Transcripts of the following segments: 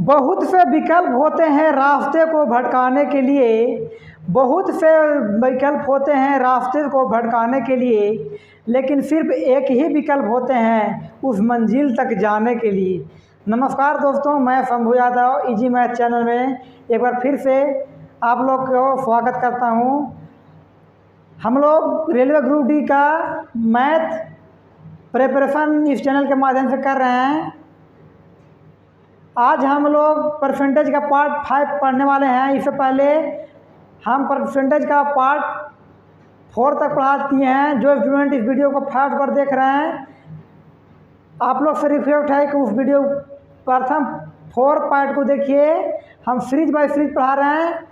बहुत से विकल्प होते हैं रास्ते को भटकाने के लिए, बहुत से विकल्प होते हैं रास्ते को भटकाने के लिए, लेकिन सिर्फ एक ही विकल्प होते हैं उस मंजिल तक जाने के लिए। नमस्कार दोस्तों, मैं Shambhu Yadav easy math channel में एक बार फिर से आप लोग को स्वागत करता हूं। हम लोग रेलवे ग्रुप डी का मैथ प्रिपरेशन इस चैनल के माध्यम से कर रहे हैं। आज हम लोग परसेंटेज का पार्ट 5 पढ़ने वाले हैं। इससे पहले हम परसेंटेज का पार्ट 4 तक पढ़ा दिए हैं। जो स्टूडेंट इस वीडियो को फर्स्ट बार देख रहे हैं, आप लोग से रिक्वेस्ट है कि उस वीडियो प्रथम 4 पार्ट को देखिए। हम सीरीज बाय सीरीज पढ़ा रहे हैं,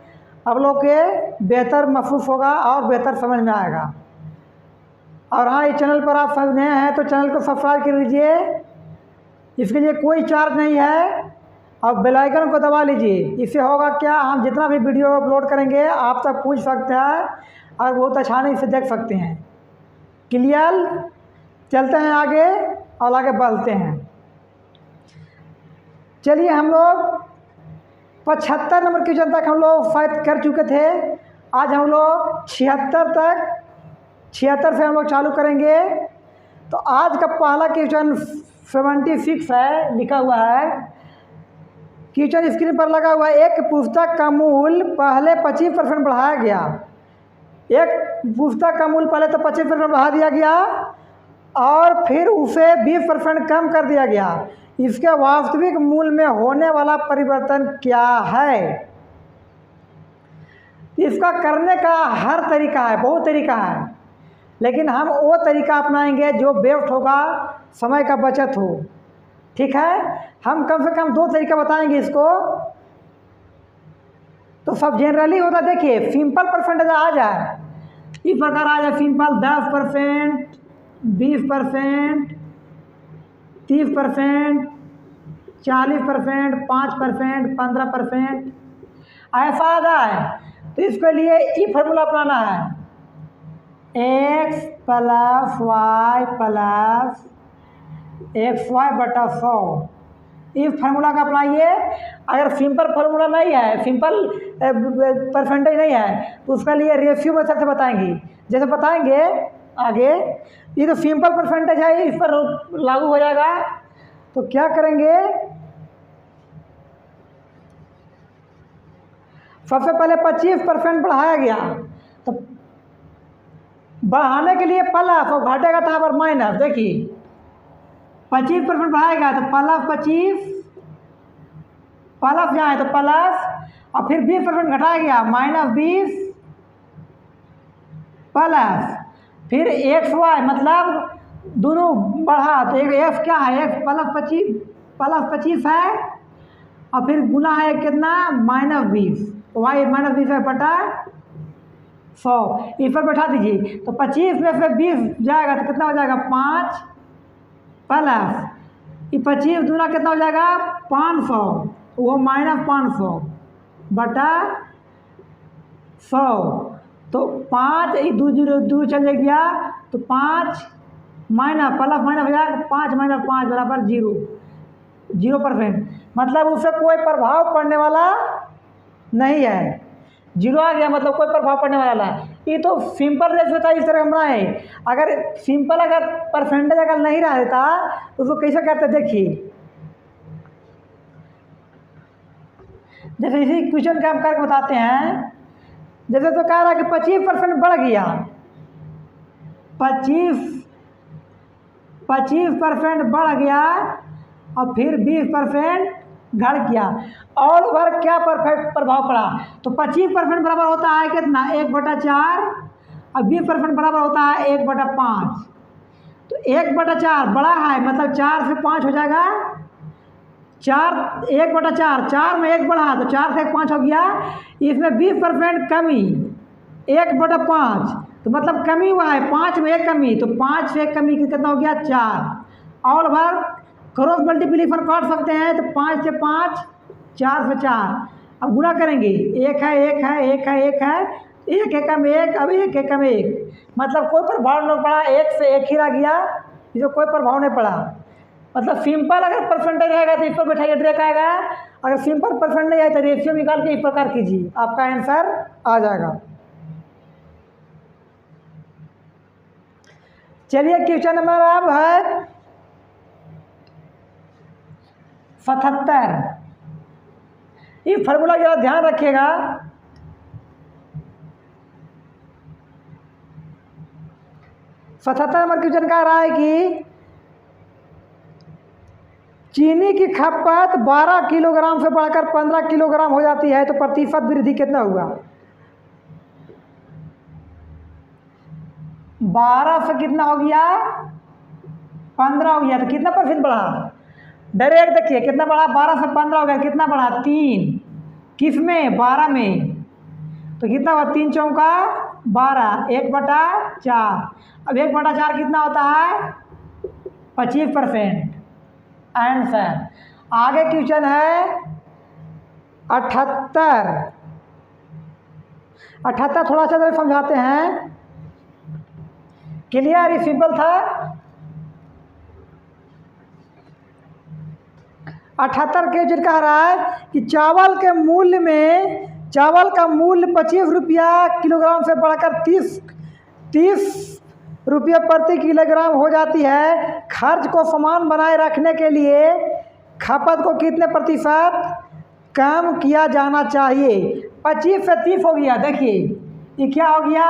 आप लोग के बेहतर महसूस होगा और बेहतर समझ में आएगा। और हाँ, इस चैनल पर आप सब नए हैं तो चैनल को सब्सक्राइब कर लीजिए, इसके लिए कोई चार्ज नहीं है, और बेल आइकन को दबा लीजिए। इससे होगा क्या, हम जितना भी वीडियो अपलोड करेंगे आप तक पूछ सकते हैं और बहुत आसानी से देख सकते हैं। क्लियर? चलते हैं आगे और आगे बढ़ते हैं। चलिए, हम लोग 75 नंबर क्वेश्चन तक हम लोग फाइट कर चुके थे। आज हम लोग 76 से हम लोग चालू करेंगे। तो आज का पहला क्वेश्चन 76 है, लिखा हुआ है। क्वेश्चन स्क्रीन पर लगा हुआ है। एक पुस्तक का मूल्य पहले 25% बढ़ाया गया। एक पुस्तक का मूल्य पहले तो 25% बढ़ा दिया गया और फिर उसे 20% कम कर दिया गया। इसके वास्तविक मूल्य में होने वाला परिवर्तन क्या है? इसका करने का हर तरीका है, बहुत तरीका है, लेकिन हम वो तरीका अपनाएंगे जो बेस्ट होगा, समय का बचत हो। ठीक है, हम कम से कम 2 तरीका बताएंगे इसको। तो सब जनरली होता, देखिए सिंपल परसेंटेज आ जाए इस प्रकार आ जाए। सिंपल 10%, 20%, 30%, 40%, 5%, 15%, ऐसा आ जाए। तो इसके लिए ये फार्मूला अपनाना है, x + y + xy बटा 100। इस फार्मूला का अपनाइए। अगर सिंपल फार्मूला नहीं है, सिंपल परसेंटेज नहीं है, तो उसके लिए रेशियो मेथड से बताएंगे। जैसे बताएंगे आगे, ये तो सिंपल परसेंटेज है, इस पर लागू हो जाएगा। तो क्या करेंगे, सबसे पहले 25% बढ़ाया गया, तो बढ़ाने के लिए प्लस और घटेगा तो यहाँ पर माइनस। देखिए 25% बढ़ाएगा तो +25, प्लस यहाँ है तो प्लस, और फिर 20% घटाया गया -20 प्लस, फिर xy मतलब दोनों बढ़ा तो एक x क्या है, x +25 है, और फिर गुना है कितना, -20, y -20 है बटा 100। इस पर बैठा दीजिए। तो 25 में से 20 जाएगा तो कितना हो जाएगा, 5 प्लस ये 25 दूना कितना हो जाएगा, 500, वो -500 बटा 100। तो 5 दूर चले गया, तो 5 माइनस प्लस माइनस हो जाएगा, 5 - 5 बराबर 0%। मतलब उससे कोई प्रभाव पड़ने वाला नहीं है। 0 आ गया मतलब कोई प्रभाव पड़ने वाला है। ये तो सिंपल रेशियो था, इस तरह हम रहे। अगर सिंपल अगर परसेंटेज अगर नहीं रहता तो उसको कैसे करते, देखिए। जैसे इसी क्वेश्चन का हम करके बताते हैं। जैसे तो कह रहा है कि 25% बढ़ गया, 25% बढ़ गया और फिर 20% घट गया, और वर्ग क्या परफेक्ट प्रभाव पड़ा। तो 25% बराबर होता है कितना, 1/4, और 20% बराबर होता है 1/5। तो 1/4 बड़ा है, मतलब 4 से 5 हो जाएगा, 1/4, 4 में 1 बढ़ा तो 4 से 5 हो गया। इसमें 20% कमी, 1/5, तो मतलब कमी हुआ है, 5 में 1 कमी, तो 5 से 1 कमी कितना हो गया, 4। और वर्ग क्रॉस मल्टीप्लिकेशन काट सकते हैं, तो 5 से 5, 4 से 4। अब गुणा करेंगे, 1 है 1 है 1 है 1 है, 1 एकम 1, अब 1 एकम 1, मतलब कोई प्रभाव नहीं पड़ा, 1 से 1 ही रह गया, इसमें कोई प्रभाव नहीं पड़ा। मतलब सिंपल अगर परसेंटेज आएगा तो इस पर बैठाइए डायरेक्ट आएगा, अगर सिंपल परसेंट नहीं आए तो रेशियो निकाल के इस प्रकार कीजिए, आपका आंसर आ जाएगा। चलिए क्वेश्चन नंबर अब है 77। ये फार्मूला जरा ध्यान रखिएगा। सतहत्तर नंबर क्वेश्चन कह रहा है कि चीनी की खपत 12 किलोग्राम से बढ़कर 15 किलोग्राम हो जाती है तो प्रतिशत वृद्धि कितना हुआ? 12 से कितना हो गया? 15 हो गया, तो कितना परसेंट बढ़ा? डायरेक्ट देखिए कितना बढ़ा, 12 से 15 हो गया, कितना बढ़ा? 3। किस में? 12 में। तो कितना हुआ? 3 चौका 12, 1/4। अब 1/4 कितना होता है? 25%। आंसर। आगे क्वेश्चन है 78। 78 थोड़ा सा समझाते हैं। क्लियर? ये सिंपल था। 78 के जो कह रहा है कि चावल का मूल्य 25 रुपया किलोग्राम से बढ़कर 30 रुपये प्रति किलोग्राम हो जाती है। खर्च को समान बनाए रखने के लिए खपत को कितने प्रतिशत कम किया जाना चाहिए? 25 से 30 हो गया। देखिए ये क्या हो गया?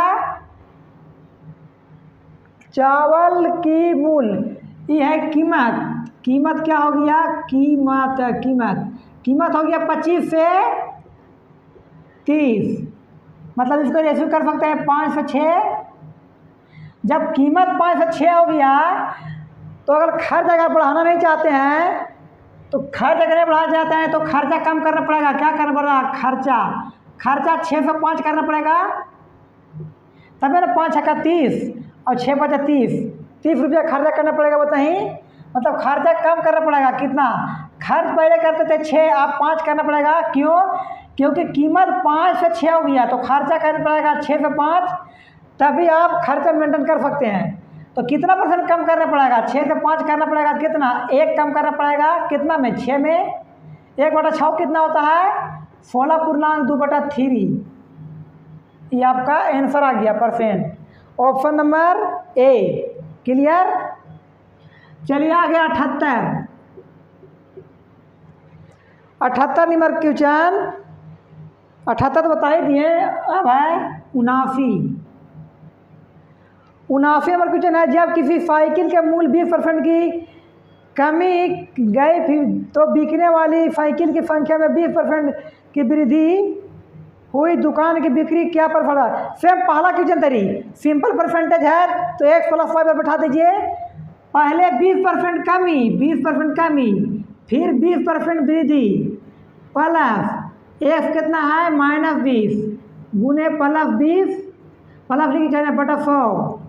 चावल की मूल्य, ये है कीमत। कीमत क्या हो गया? कीमत हो गया 25 से 30। मतलब इसको रेशियो कर सकते हैं 5 से 6। जब कीमत 5 से 6 हो गया तो अगर खर्च अगर बढ़ाना नहीं चाहते हैं तो खर्च अगर बढ़ाना चाहते हैं तो खर्चा कम करना पड़ेगा। क्या करना पड़ेगा? खर्चा 6 से 5 करना पड़ेगा, तब मेरा 5 छक्का 30 और 6 बचा 30 रुपया खर्चा करना पड़ेगा। बताइए, मतलब खर्चा कम करना पड़ेगा। कितना? खर्च पहले करते थे 6, आप 5 करना पड़ेगा। क्यों? क्योंकि कीमत 5 से 6 हो गया तो खर्चा करना पड़ेगा 6 से 5, तभी आप खर्चा मेंटेन कर सकते हैं। तो कितना परसेंट कम करना पड़ेगा? 6 से 5 करना पड़ेगा। कितना? 1 कम करना पड़ेगा। कितना में? 6 में 1/6 कितना होता है? 16.2/3। ये आपका आंसर आ गया percent. Option number A. Clear? चलिए आगे 78 नंबर क्वेश्चन। 78 तो बता ही दिए। अब है 79 नंबर क्वेश्चन है। जब किसी साइकिल के मूल्य 20% की कमी गई फिर तो बिकने वाली साइकिल की संख्या में 20% की वृद्धि हुई, दुकान की बिक्री क्या पर पड़ा? सेम पहला क्वेश्चन तरी सिंपल परसेंटेज है तो x + 5 पर बैठा दीजिए। पहले 20% कमी, फिर 20% वृद्धि प्लस x कितना है? -20 गुने +20 प्लस लिखी जाए बटा 100।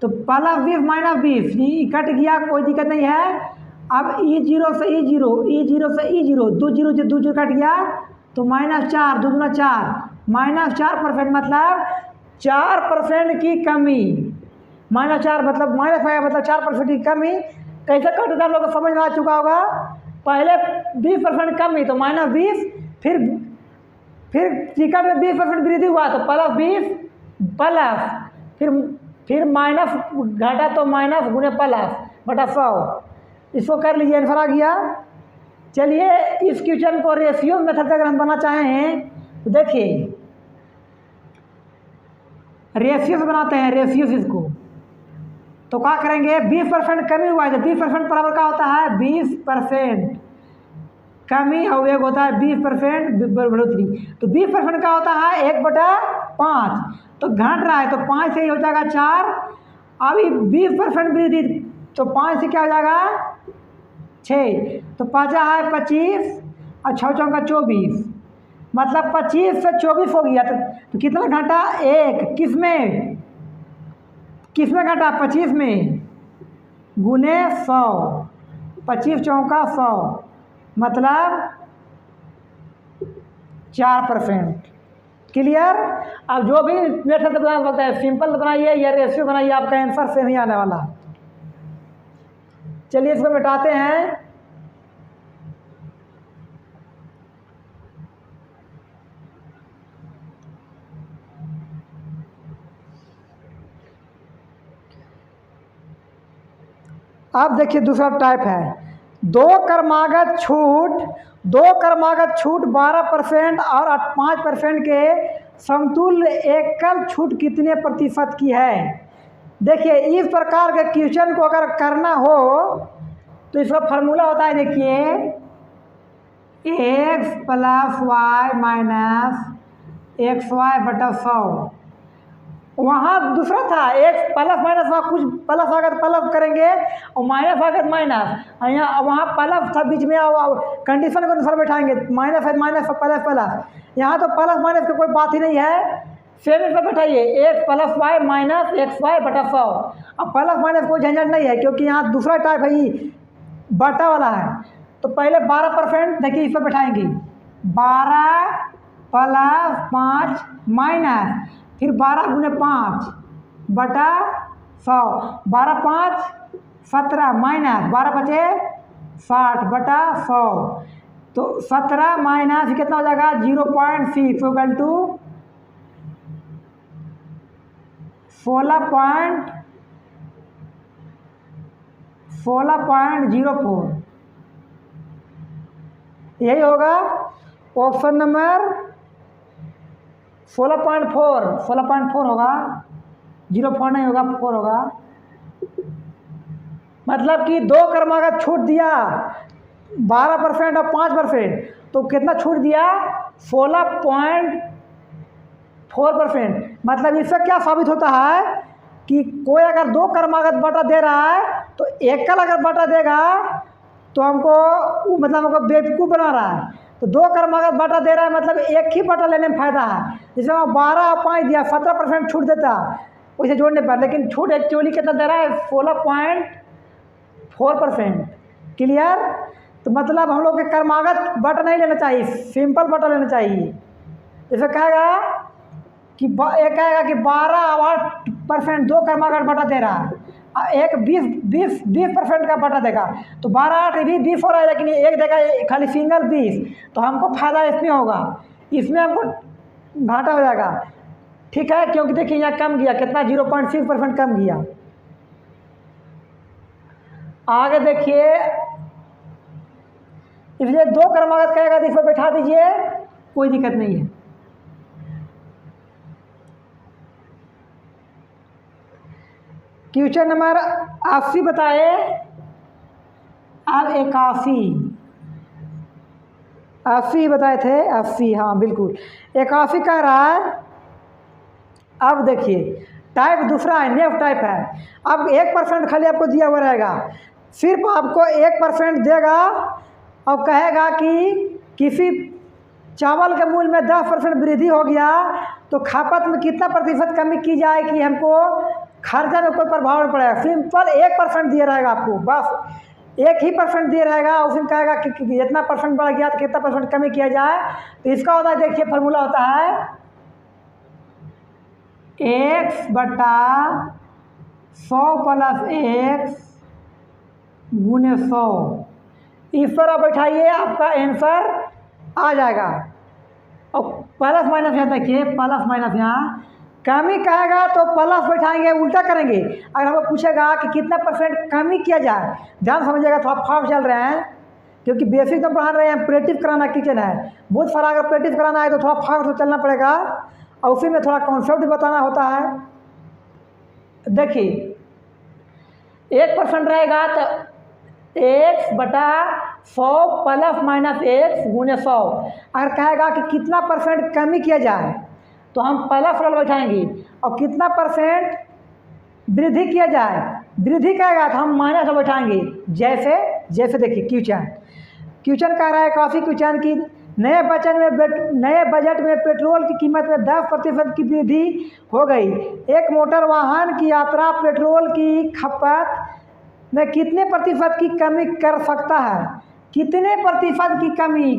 तो +20 -20 ये कट गया, कोई दिक्कत नहीं है। अब E0 से E0 2 जीरो कट गया तो -4 2 दूना 4 -4% मतलब 4% की कमी। -4 मतलब मतलब 4% की कमी। कैसे कटता है लोग समझ में आ चुका होगा। पहले 20% कमी तो -20, फिर टिकट में 20% वृद्धि हुआ तो +20 प्लस फिर माइनस घटा तो माइनस गुने प्लस बटा 100। इसको कर लीजिए, आंसर आ गया। चलिए इस क्वेश्चन को रेशियो मेथड अगर हम बनाना चाहें तो देखिए रेशियो से बनाते हैं। रेशियो इसको तो क्या करेंगे? 20% कमी हुआ है तो 20% बराबर क्या होता है? 20% कमी और एक होता है 20% बढ़ोतरी। तो 20% का होता है 1/5। तो घट रहा है तो 5 से ही हो जाएगा 4। अभी 20% वृद्धि तो 5 से क्या हो जाएगा? 6। तो 5 है 25 और 6 चौका 24, मतलब 25 से 24 हो गया। तो कितना घटा? 1। किस में घटा? 25 में गुने 100। 25 चौका 100 मतलब 4%। क्लियर? अब जो भी मेथड बना सकता है, सिंपल बनाइए या रेशियो बनाइए, आपका आंसर सेम ही आने वाला। चलिए इसको मिटाते हैं। अब देखिए दूसरा टाइप है, दो क्रमागत छूट 12% और 5% के समतुल्य एकल छूट कितने प्रतिशत की है। देखिए इस प्रकार के क्वेश्चन को अगर करना हो तो इसका फार्मूला होता है, देखिए x plus Y minus x Y बटा 100। वहाँ दूसरा था x प्लस माइनस, वहाँ कुछ प्लस आ गया तो प्लस करेंगे और माइनस आ गया तो माइनस, यहाँ वहाँ प्लस था बीच में, कंडीशन के अनुसार बैठाएंगे, माइनस है माइनस प्लस प्लस। यहाँ तो प्लस माइनस की कोई बात ही नहीं है, सेम इस पर बैठाइए x plus Y minus x Y बटा 100। अब प्लस माइनस कोई झंझट नहीं है क्योंकि यहाँ दूसरा टाइप है, ये बटा वाला है। तो पहले 12% देखिए इस पर बैठाएंगे, 12 प्लस 5 माइनस फिर 12 गुने 5 बटा 100, 12 5 17 माइनस 12 बचे 60 बटा 100। तो 17 माइनस कितना हो जाएगा 0.6 इक्वल टू 16.04। यही होगा ऑप्शन नंबर 16.4 होगा, 04 नहीं होगा, 4 होगा। मतलब कि दो क्रमागत छूट दिया 12% और 5%, तो कितना छूट दिया 16.4%। मतलब इससे क्या साबित होता है कि कोई अगर दो क्रमागत बटा दे रहा है तो एकल अगर बटा देगा तो हमको मतलब हमको बेवकूफ़ बना रहा है। तो दो क्रमागत बटा दे रहा है मतलब एक ही बटा लेने में फ़ायदा है। जिसमें 12 और 5 दिया 17% छूट देता उसे जोड़ने पर, लेकिन छूट एक्चुअली कितना दे रहा है 16.4%। क्लियर। तो मतलब हम लोग के क्रमागत बटा नहीं लेना चाहिए, सिंपल बटा लेना चाहिए। जैसे कहेगा कि एक कहेगा कि 12% दो क्रमागत बटा दे रहा है, एक 20% का बटा देगा तो 12 8 भी 20 हो रहा है, लेकिन एक देगा खाली सिंगल 20, तो हमको फायदा इसमें होगा, इसमें हमको घाटा हो जाएगा। ठीक है, क्योंकि देखिए यहाँ कम गया कितना 0.6% कम गया। आगे देखिए, इसलिए दो क्रमागत कहेगा तो इस पर बैठा दीजिए, कोई दिक्कत नहीं है। क्वेश्चन नंबर 80 बताए। अब 81 बताए थे, 80 हाँ बिल्कुल 81 कह रहा है। अब देखिए टाइप दूसरा है, नेक्स्ट टाइप है। अब 1% खाली आपको दिया हुआ रहेगा, सिर्फ आपको 1% देगा और कहेगा कि किसी चावल के मूल्य में 10% वृद्धि हो गया तो खपत में कितना प्रतिशत कमी की जाए कि हमको खर्चा में कोई प्रभाव नहीं पड़ेगा। सिंपल 1% दिया रहेगा आपको, बस 1 ही % दिया रहेगा। उसमें कहेगा कि जितना % बढ़ गया तो कितना % कमी किया जाए। तो इसका होता है, देखिए फार्मूला होता है x बटा 100 प्लस x गुने 100। इस पर आप बैठाइए, आपका आंसर आ जाएगा। और प्लस माइनस यहाँ देखिए, प्लस माइनस यहाँ कमी कहेगा तो प्लस बैठाएंगे, उल्टा करेंगे। अगर हमको पूछेगा कि कितना % कमी किया जाए, ध्यान समझिएगा, थोड़ा फास्ट चल रहे हैं क्योंकि बेसिक तो पढ़ा रहे हैं, प्रेटिव कराना किचन है बहुत सारा। अगर प्रेटिव कराना है तो थोड़ा फास्ट तो चलना पड़ेगा और उसी में थोड़ा कॉन्सेप्ट भी बताना होता है। देखिए 1% रहेगा तो x बटा 100 प्लस माइनस x गुने 100। अगर कहेगा कि कितना % कमी किया जाए तो हम प्लस वाला बैठाएंगे, और कितना % वृद्धि किया जाए, वृद्धि कहेगा तो हम माइनस वाला बैठाएंगे। जैसे देखिए क्वेश्चन कह रहा है, काफ़ी क्वेश्चन की नए बजट में पेट्रोल की कीमत में 10% की वृद्धि हो गई। एक मोटर वाहन की यात्रा पेट्रोल की खपत में कितने % की कमी कर सकता है। कितने % की कमी,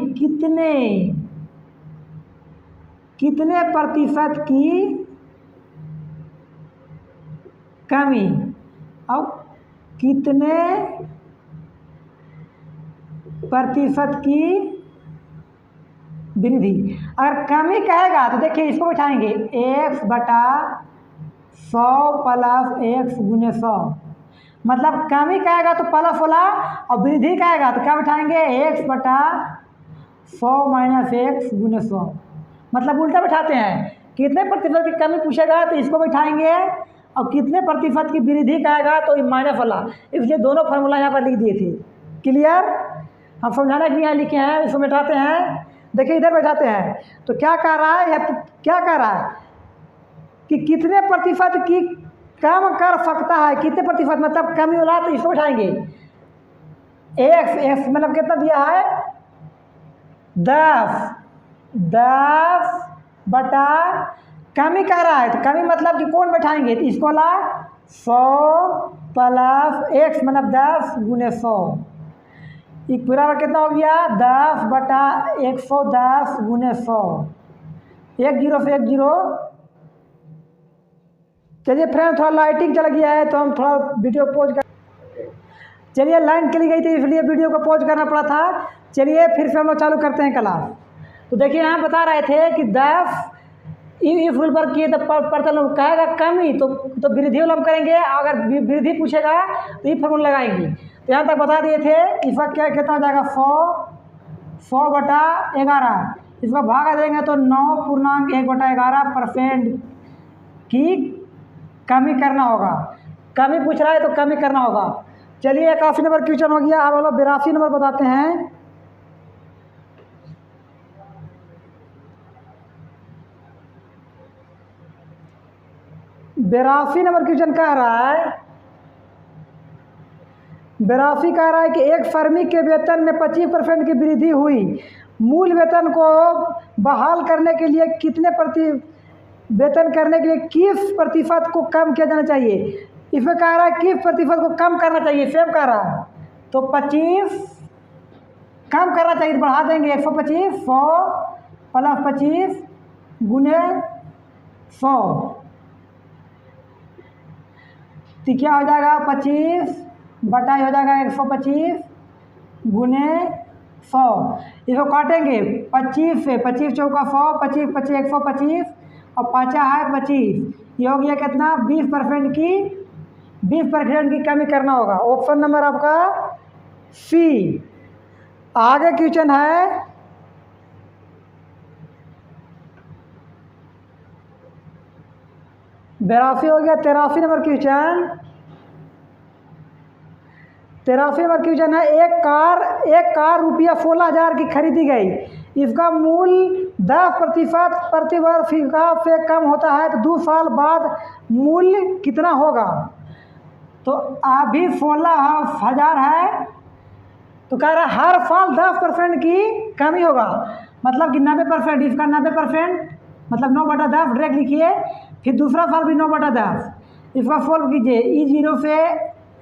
कितने % की कमी और कितने प्रतिशत की वृद्धि। अगर कमी कहेगा तो देखिए इसको बैठाएंगे x बटा 100 प्लस x गुने 100, मतलब कमी कहेगा तो प्लस वाला, और वृद्धि कहेगा तो क्या बैठाएंगे x बटा 100 माइनस x गुने 100, मतलब उल्टा बैठाते हैं। कितने प्रतिशत की कमी पूछेगा तो इसको बैठाएंगे, और कितने प्रतिशत की वृद्धि कहेगा तो माइनस वाला, इसलिए दोनों फार्मूला यहाँ पर लिख दिए थे। क्लियर? हम समझाने के लिए यहाँ लिखे हैं, इसको बैठाते हैं। देखिए इधर बैठाते हैं तो क्या कह रहा है, क्या कह रहा है कि कितने प्रतिशत की कम कर सकता है, कितने प्रतिशत मतलब कमी वाला, तो इसको बैठाएंगे x मतलब कितना दिया है 10 बटा कमी कह रहा है, तो कमी मतलब कि कौन बैठाएंगे तो इसको ला 100 प्लस x मतलब 10 गुने 100, एक पूरा कितना हो गया 10 बटा 110 गुने 100, 1 0 से 1 0। चलिए फ्रेंड थोड़ा लाइटिंग चल गया है तो हम थोड़ा वीडियो पॉज कर, चलिए लाइन चली गई थी इसलिए वीडियो को पॉज करना पड़ा था। चलिए फिर से हम लोग चालू करते हैं क्लास। तो देखिए यहाँ बता रहे थे कि 10 इफ रूल पर किए तो परतल कहेगा कमी तो वृद्धि वाला हम करेंगे, अगर वृद्धि पूछेगा तो ये फॉर्मूला लगाएंगे। तो यहाँ तक बता दिए थे इसका क्या कितना हो जाएगा 100 बटा 11, इसका भागा देंगे तो 9.1 बटा 11% की कमी करना होगा। कमी पूछ रहा है तो कमी करना होगा। चलिए 81 नंबर क्वेश्चन हो गया। अब हम लोग 82 नंबर बताते हैं। 82 नंबर क्वेश्चन कह रहा है, 82 कह रहा है कि एक श्रमिक के वेतन में 25% की वृद्धि हुई, मूल वेतन को बहाल करने के लिए वेतन करने के लिए किस प्रतिशत को कम किया जाना चाहिए। इसमें कह रहा है किस प्रतिशत को कम करना चाहिए, सेम कह रहा है तो 25 कम करना चाहिए, बढ़ा देंगे 125 100 प्लस 25 गुने 100, तो क्या हो जाएगा 25 बटा हो जाएगा 125 गुने 100। इसको काटेंगे 25 से, 25 चौका 100, 25 25 125 और 5 है 25, ये हो गया कितना 20% की कमी करना होगा। ऑप्शन नंबर आपका सी। आगे क्वेश्चन है 82 हो गया। 83 नंबर क्वेश्चन, 83 नंबर क्वेश्चन है एक कार रुपया 16,000 की खरीदी गई, इसका मूल्य 10% प्रति वर्ष से कम होता है तो 2 साल बाद मूल्य कितना होगा। तो अभी 16,000 है तो कह रहा है हर साल 10% की कमी होगा, मतलब कि 90%, इसका 90% मतलब 9 बटा 10 डायरेक्ट लिखिए, फिर दूसरा साल भी 9 बटा 10, इसका सोल्व कीजिए E0 से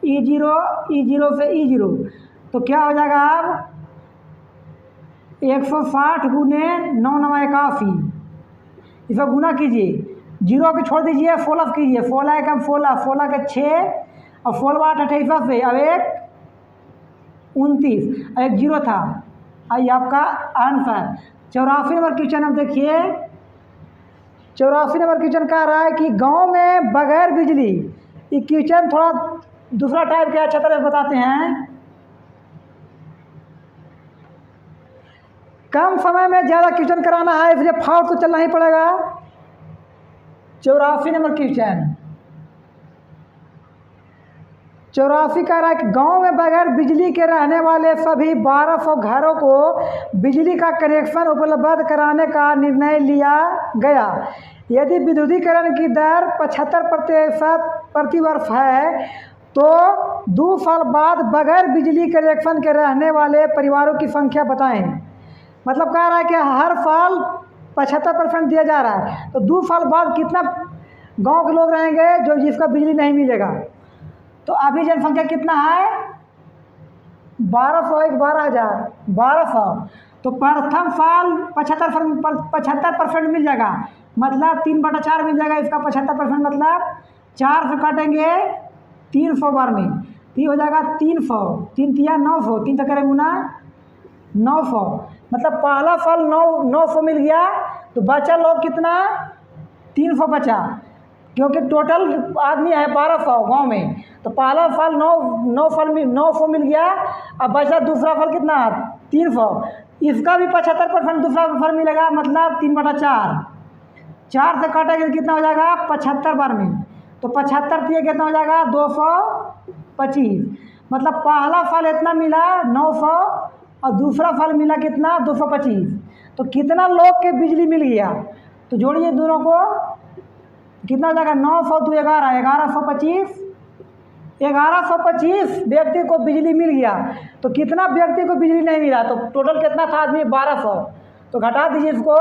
E0 से E0, तो क्या हो जाएगा अब 160 गुने 9 9 81, इसका गुना कीजिए, 0 को छोड़ दीजिए 16 कीजिए, 16 एकम 16, 16 के 6 और 16 8 28 से, अब 1 29, एक 0 था, आई आपका आंसर। 84 नंबर क्वेश्चन अब देखिए, 84 नंबर क्वेश्चन कह रहा है कि गांव में बगैर बिजली, ये क्वेश्चन थोड़ा दूसरा टाइप के अच्छा तरह से बताते हैं। कम समय में ज़्यादा क्वेश्चन कराना है इसलिए फाउट तो चलना ही पड़ेगा। 84 नंबर क्वेश्चन, 84 कह रहा है कि गांव में बगैर बिजली के रहने वाले सभी 1200 घरों को बिजली का कनेक्शन उपलब्ध कराने का निर्णय लिया गया। यदि विद्युतीकरण की दर 75% प्रति वर्ष है तो 2 साल बाद बगैर बिजली कनेक्शन के रहने वाले परिवारों की संख्या बताएं। मतलब कह रहा है कि हर साल 75% दिया जा रहा है तो 2 साल बाद कितना गांव के लोग रहेंगे जो जिसका बिजली नहीं मिलेगा। तो अभी जनसंख्या कितना है 1200 एक 12,000 1200, तो प्रथम साल 75% मिल जाएगा, मतलब 3/4 मिल जाएगा इसका 75%, मतलब 4 से काटेंगे 300 बार में, तो ये हो जाएगा 300, 3 तिया 900, 3 तो करें गुना 900, मतलब पहला फल 900 मिल गया, तो बचा लोग कितना, 300 बचा, क्योंकि टोटल आदमी है 1200 गांव में। तो पहला फल 900 मिल गया, अब बचा दूसरा फल कितना, 300, इसका भी 75% दूसरा फल मिलेगा, मतलब 3/4, 4 से काटेंगे कितना हो जाएगा, 75 बार में, तो 75 दिए कितना हो जाएगा, 225, मतलब पहला फल इतना मिला 900 और दूसरा फल मिला कितना, 225, तो कितना लोग के बिजली मिल गया, तो जोड़िए दोनों को, कितना हो जाएगा, 900 तो 11, 1125, 1125 व्यक्ति को बिजली मिल गया। तो कितना व्यक्ति को बिजली नहीं मिला, तो टोटल कितना था आदमी, 1200, तो घटा दीजिए इसको,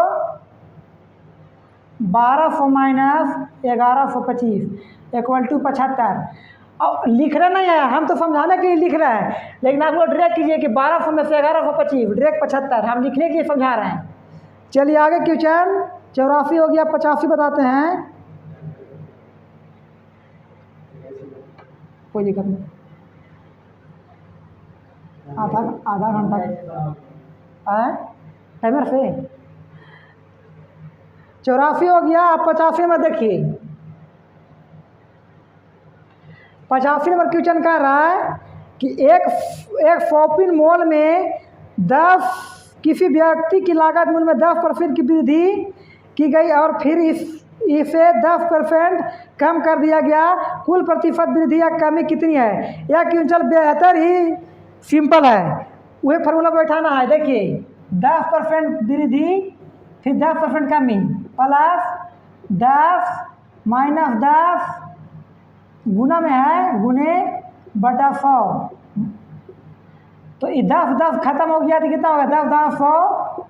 1200 माइनस 1125 इक्वल टू 75। और लिख रहे नहीं है, हम तो समझाने के लिए लिख रहे हैं, लेकिन आप लोग डायरेक्ट कीजिए कि 1200 में से 1125 डायरेक्ट 75, हम लिखने के लिए समझा रहे हैं। चलिए आगे क्वेश्चन 84 हो गया, 85 बताते हैं, कोई दिक्कत नहीं, आधा घंटा है टाइमर से। 84 हो गया, अब 85 में देखिए, 85 नंबर क्वेश्चन कह रहा है कि एक शॉपिंग मॉल में 10 किसी व्यक्ति की लागत मूल्य में 10% की वृद्धि की गई और फिर इसे 10% कम कर दिया गया, कुल प्रतिशत वृद्धि या कमी कितनी है। यह क्वेश्चन बेहतर ही सिंपल है, वही फार्मूला बैठाना है। देखिए 10% वृद्धि फिर 10% कमी प्लस 10 माइनस 10 गुना में है, गुने बटा 100, तो ये 10 खत्म हो गया तो कितना होगा, 10 100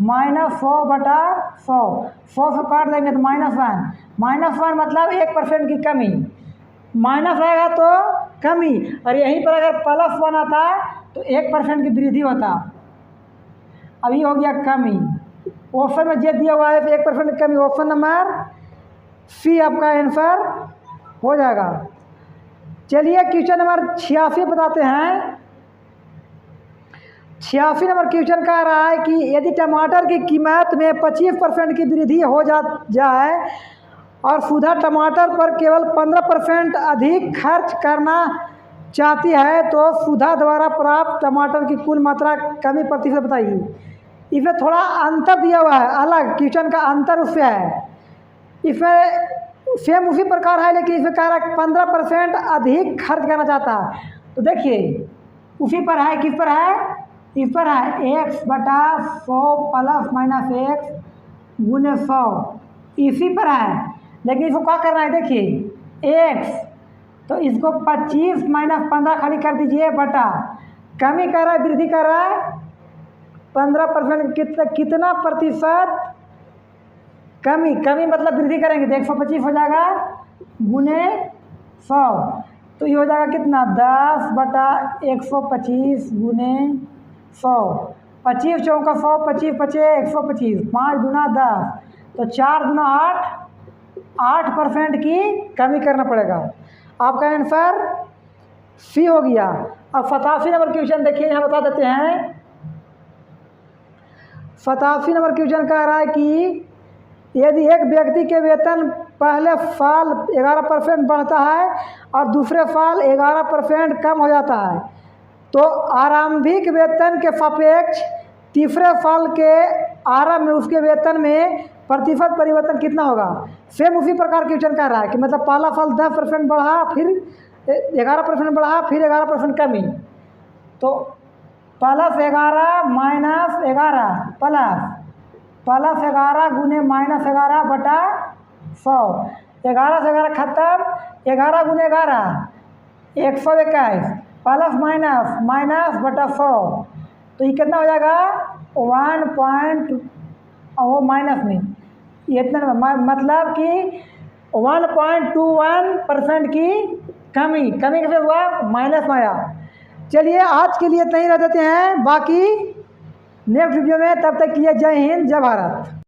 माइनस 100 बटा 100, 100 से काट देंगे तो -1 मतलब 1% की कमी, माइनस आएगा तो कमी, और यहीं पर अगर +1 आता तो 1% की वृद्धि होता। अभी हो गया कमी, ऑप्शन में जे दिया हुआ है तो 1% की कमी, ऑप्शन नंबर सी आपका आंसर हो जाएगा। चलिए क्वेश्चन नंबर 86 बताते हैं। 86 नंबर क्वेश्चन कह रहा है कि यदि टमाटर की कीमत में 25% की वृद्धि हो जाए और सुधा टमाटर पर केवल 15% अधिक खर्च करना चाहती है, तो सुधा द्वारा प्राप्त टमाटर की कुल मात्रा कमी प्रतिशत बताइए। इसमें थोड़ा अंतर दिया हुआ है, अलग क्वेश्चन का अंतर उससे है, इसमें सेम उसी प्रकार है, लेकिन इसमें कह रहा है 15% अधिक खर्च करना चाहता है। तो देखिए उसी पर है, किस पर है, इस पर है, x बटा 100 प्लस माइनस x गुने 100, इसी पर है। लेकिन इसको क्या करना है, देखिए x, तो इसको 25 माइनस 15 खाली कर दीजिए बटा, कमी कर रहा है वृद्धि कर रहा है 15%, कितना प्रतिशत कमी मतलब वृद्धि करेंगे तो 125 हो जाएगा गुने 100, तो ये हो जाएगा कितना, 10 बटा 125 गुने 100, 25 चौका 100, 25 पचे 125, 5 दूना 10, तो 4 दूना 8% की कमी करना पड़ेगा। आपका आंसर सी हो गया। अब 87 नंबर क्वेश्चन देखिए, यहाँ बता देते हैं। 87 नंबर क्वेश्चन कह रहा है कि यदि एक व्यक्ति के वेतन पहले साल 11% बढ़ता है और दूसरे साल 11% कम हो जाता है, तो आरंभिक वेतन के सापेक्ष तीसरे साल के आरंभ में उसके वेतन में प्रतिशत परिवर्तन कितना होगा। सेम उसी प्रकार क्वेश्चन कह रहा है कि मतलब पहला साल 10% बढ़ा, फिर 11% बढ़ा, फिर 11% कमी, तो +11 माइनस 11 प्लस 11 गुने -11 बटा 100, 11 से 11 खत्म, 11 गुने 11 121 प्लस माइनस बटा 100, तो ये कितना हो जाएगा 1 वो माइनस में ये इतना, मतलब कि 1.21% की कमी कैसे हुआ, माइनस में आया। चलिए आज के लिए इतना ही रह देते हैं, बाकी नेक्स्ट वीडियो में, तब तक के लिए जय हिंद जय भारत।